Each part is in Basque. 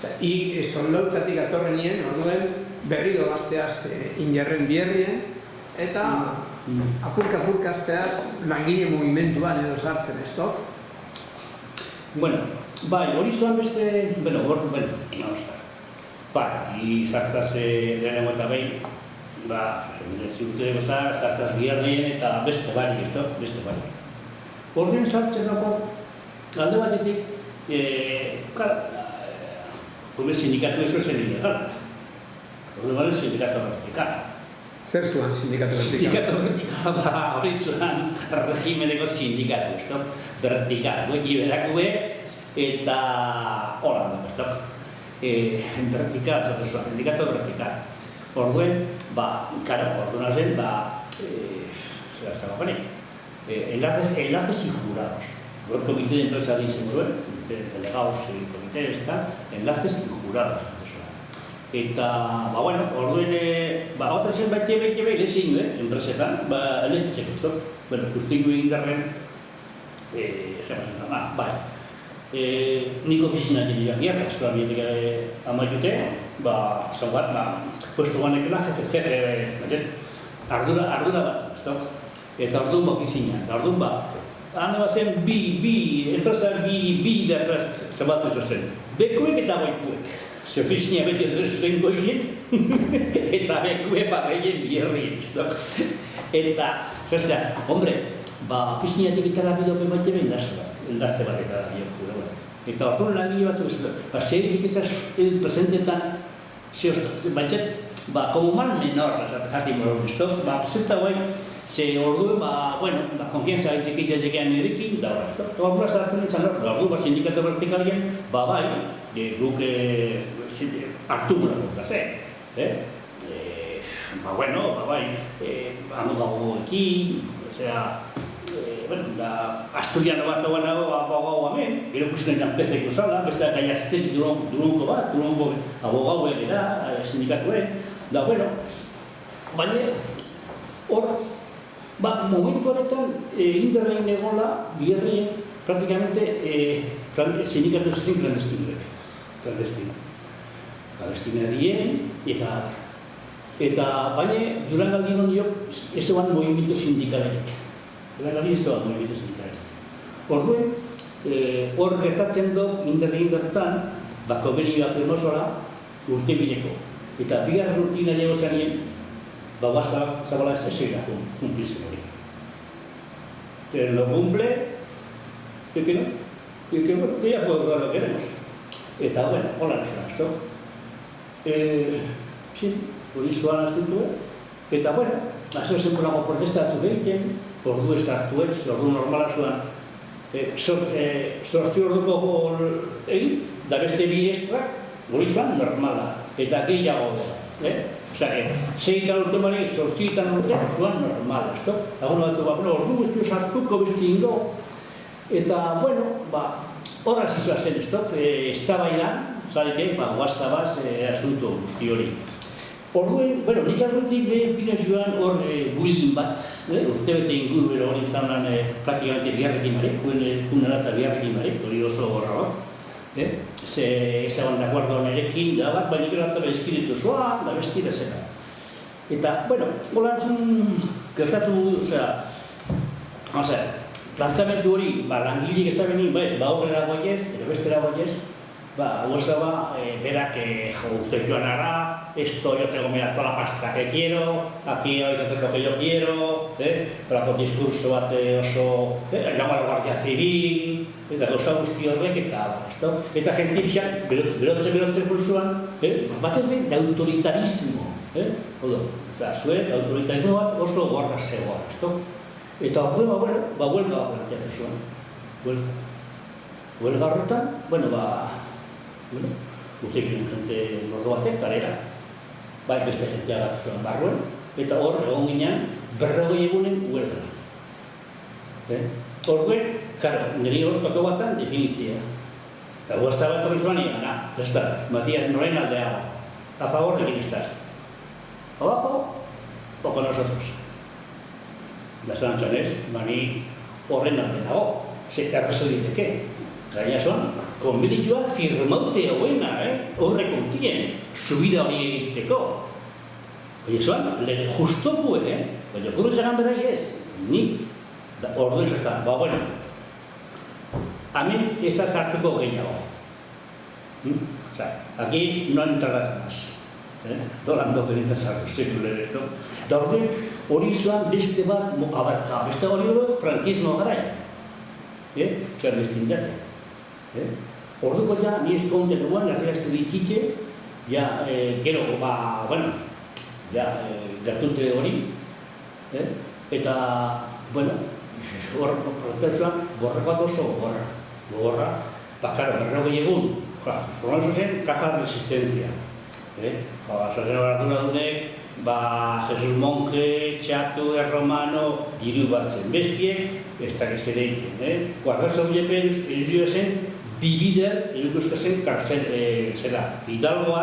Soldautzatik atorren nien, orduen berri dogazteaz injarren bierrien, eta apurka azteaz langile movimentuan edo sartzen ez to? Bueno, bai, hori zoan beste, sartaz lehenengo eta behin, ziurteko sartaz bierrien eta beste barik ez to, beste barik. Orduen sartzen dago, alde batetik, sindikatu eso zen ilegal. Hori bale sindikatu vertikal. Zer zuen sindikatu vertikal? Sindikatu vertikal, hori zuen regimeneko sindikatu, ez da? Vertikal, iberakue eta hola, ez da? Vertikal, zato zuen, sindikatu vertikal. Orduen, orduna zen, enlaces y jurados. El comité de empresa de Insemuruen, delegados y comités y tal, enlaces y jurados. Eta, orduen, otra zen baite lezin, enpresetan, lezitzeko, guztiku indarren, nik ofizina dira giarra, eskola bietik amaitute, zau bat, puesto ganekela, jefe, ardura bat, eta orduan bokizina, eta orduan Hane bazen enpresa bi idazraz zabatu zen. Bekuek eta goikuek. Ze ofizina beti adresu zen goizien, eta bekuek bagien bierrien. Eta, hombre, ofizinatik eta labidope bat jeben endazte bat eta labio. Eta orduan langile batzuk, zerik ezaz presentetan, baitxet, como mal menor, jati moron esto, presenta guai, ze orduen, konfianza txikitzen erekin, da hori. Ordua zartzen nintzen hor, ordua sindikatu vertikalien, guk hartu gura dut, hango gago ekin, Asturiano bat abogau hemen, gero ikusten pezeko zala, beste gaiazten duronko bat, duronko abogauek era, sindikatuen, baina hor, momentu honetan indarrein egola, bierrien, praktikamente sindikatu zen clandestino. Clandestinarien, eta baina Durangaldin ondiok ez eban movimiento sindikalerik. Durangaldin ez eban movimiento sindikalerik. Orduen, hor gertatzen do, indarrein bertan, konbenio afirmosora urte bileko. Eta bigarren urtina lego zanien, Zabala ez cumplirse hori. Pero lo cumple, que no, que ya puedo ver lo que queremos. Eta, hola nosa, esto. Hori zuan asuntu, eta, hazo zen lago protesta atzu behiten, ordu ez hartu ez, ordu normala zuan, sortzi orduko egin, da beste bi estrak, hori zuan normala, eta gehiago da. Osea, 6 urte mari, 8 urte, zuan normal, ez da? Ordu ez sartuko beste ingo, eta, horra zizua zen, ez da? Ez da bailan, zarete, guazabaz asunto guzti hori. Orduen, nik arrutik behin joan hor building bat, urte bete inguru hori zanan praktikamente biharrekin mare, kunera eta biharrekin mare, hori oso gorra bat. Ezaban de acuerdo nerekin, da bat, baina gero atzaba eskiritu zoa, da bestira zera. Eta, hola, gertatu, plantamentu hori, langilik ezabenin, horrela goiez, edo bestera goiez, huesaba, berak, usted joan ara, esto yo tengo toda la pasta que quiero, aquí vais a hacer lo que yo quiero, para con discurso bat oso, llamo a la Guardia Civil, eta gauza guzti horrek eta jentipxak, berotze kursuan, batez behin, de autoritarismo, zuen, autoritarismo bat oso gorra zegoa, eta horrela, huelga planteatu zuen. Huelga horretan, urteik gente nordo batek, kalera, beste jentea bat zuen barruen, eta hor, egon ginean, 40 egunen huelga. Orduen, niri hor kako batan definitzia. Eta guazta bat hori zuan egin, Matías, noren aldeago, a favor de quién estás. Abajo o con nosotros. Las anchones, mani horren aldeago, se errezo diteke. Gaina son, konbenizioa firmaute hauena, horrek untien, subida hori egiteko. Baina zoan, lege justoku, baina okurru zagan berai ez, nik, orduen zertan, bueno, hemen ezaz hartuko gehiago. Aquí no entrarás más. Dolando benetan sartu zekuler ez, da orduen hori zoan beste bat, beste hori dut frankismo garai. Clandestindate. Orduko ja, ni ez konten duan, erregazte ditike, ja, gero, bueno, ja, gertute hori, eta, bueno, protezuan, borrekoak oso gogorra, bakaro, berrogei egun, formatu zen, caja de resistencia. Zozen horatura dunek, Jesus Monge, Txatu, Erromano, diru batzen bestiek, ez dakiz ere egiten. Guardazo bilepen, eluzio zen, bibider, elukuska zen, zera, Hidalgo,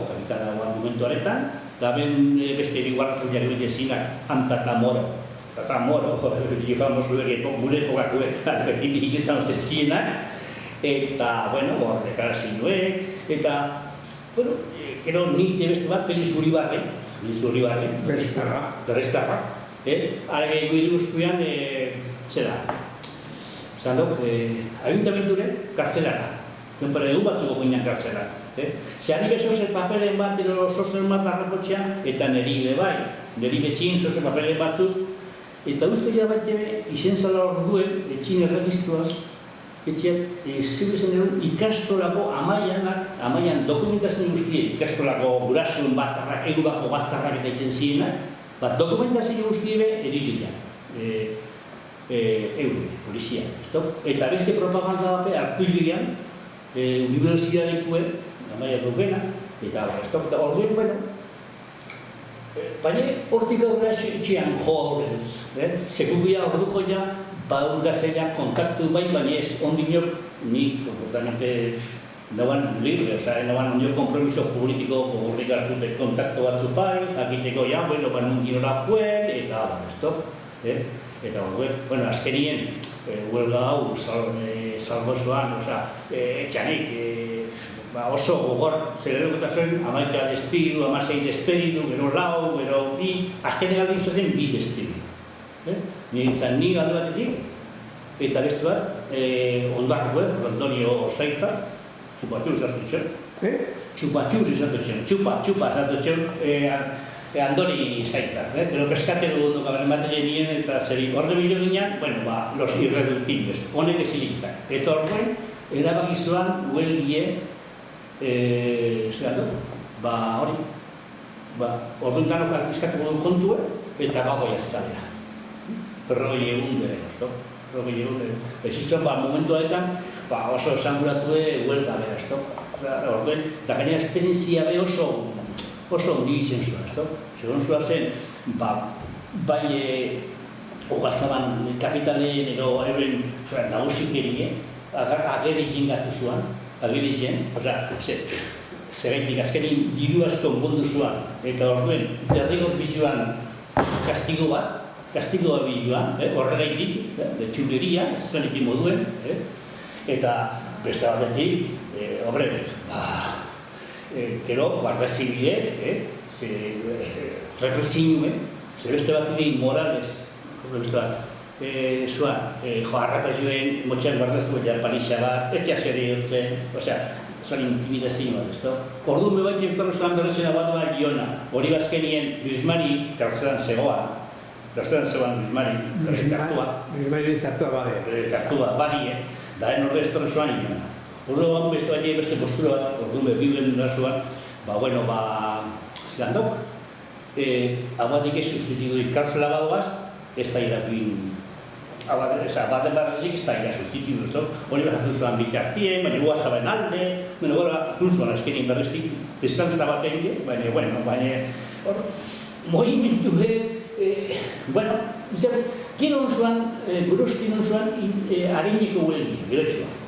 kapitana momentu aretan, da ben beste guardazo bilepen zinak, Antatamoro, famoso gure epokak hiletan oste zienak, eta, bueno, horrekara zinuek, eta, bueno, gero nik beste bat Feliz Uribarri, Berriztarra, are iruzkuian, zera, zandok, ayuntamenturen kartzelara, kenpare egun batzuko guinan kartzela. Zehari bezozen papelen bat, ero zozen bat larrakotxean, eta neri betxin zozen papelen batzuk, eta uste ja bat izen zala hor duen, etxin erregistruaz, zibizen ikastolako amaian dokumentazio guztie, ikastolako gurasun batzarrak, egurako batzarrak eta itzen zienak, dokumentazio guztie erizilean, polizia, eta beste propaganda bape artuilean, unibertsitatekuen, amaia dukena, eta orduen, bueno, baina hortik aurrera etxean jo aurreruz, sekubia orduko ja, gazela kontaktu bai, baina ez ondinok, nik, komportamente, nagoan libre, nagoan ondinok kompromiso politiko horrik hartute kontaktu batzu bai, jakiteko ja, bueno, nungin hola juen, eta eta bueno, azkenien, huelga hau, salbozoan, etxanik, oso gogor, zerrerokotasun, 11 despidu, 16 despedidu, gero lau, gero bi, azkenean aldi izaten bi despidu. Ni alde batetik, eta beste bat, ondarko, Rondonio Zaiza, txupatxuz izatutxen, txupa izatutxen, Andoni Zaiza, pero peskatero ondo kabaren bat zenien eta zeri horre bilo ginean, bueno, los irreductibles, honek ezilik izan. Eta horrein, erabakizuan huelgie, zeratu, hori, orduan danok eskatuko duen kontue, eta bagoia eskalera. Berrogei egun dere, berrogei egun dere. Existoan, momentu haetan, oso esanguratzue huelga dira, orduen, eta gainera esperientzia be oso ondi izen zuen, segon zua zen, bai Ogazaban kapitalen edo euren nagusikerien, agerien gatu zuan, zeraitik azkenin diru asko ongondu zuan, eta orduen, derrigor bizuan kastigo bat bizuan, horregaitik, txuleria, ez zanetik moduen, eta beste batetik, gero, guarda zibile, represinume, beste bat ere Morales, beste bat, harrapazioen, motxean guardazko jarpanixa bat, etxea zere jotzen, zoan intimidazio bat, orduan bebaik entorno zoan berrezen abatua Giona, hori bazkenien Luis Mari kartzelan zegoan Luis Mari, zartua badie, daren horre estorno zoan Giona. Orduan beste postura bat, orduan bebiblen nasuan, zilandok, abatik ez sustituik kartzela badoaz, ez da irapin, abaten barrezik ez da ira sustituik, hori behar zuzuan bitartien, baina guazaben alde, nunzuan azkenin berreztik, deskantza bat egin, baina, mohimentu gero nunzuan, gurozti nunzuan, hariniko huelgi, gerotxua.